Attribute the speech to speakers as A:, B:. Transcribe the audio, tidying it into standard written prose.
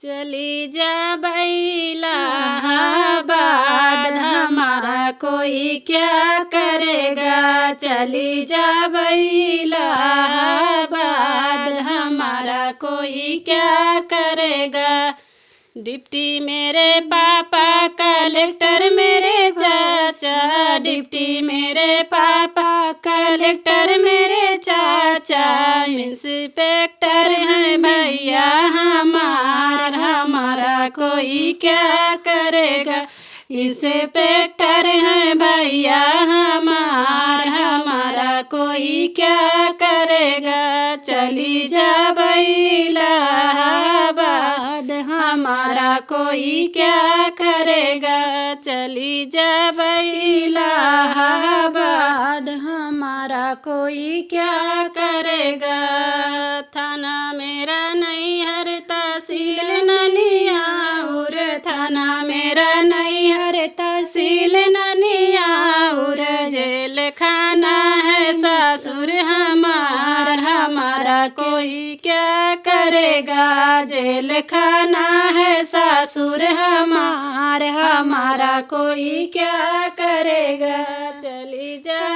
A: चली जा इलाहाबाद, हमारा कोई क्या करेगा। चली जा इलाहाबाद, हमारा कोई क्या करेगा। डिप्टी मेरे पापा कलेक्टर मेरे चाचा, डिप्टी मेरे पापा कलेक्टर मेरे चाचा, इंस्पेक्टर हैं भैया हमारा कोई क्या करेगा। इंस्पेक्टर हैं भैया हमारा कोई क्या करेगा। चली जा इलाहाबाद, हमारा कोई क्या करेगा। चली जा इलाहाबाद, हमारा कोई क्या करेगा। थाना मेरा नैहर तहसील ननियाउर, थाना मेरा नैहर तहसील ननियाउर, जेल खाना है ससुर हमारा कोई क्या करेगा। जेल खाना है ससुर हमारा कोई क्या करेगा। चली जा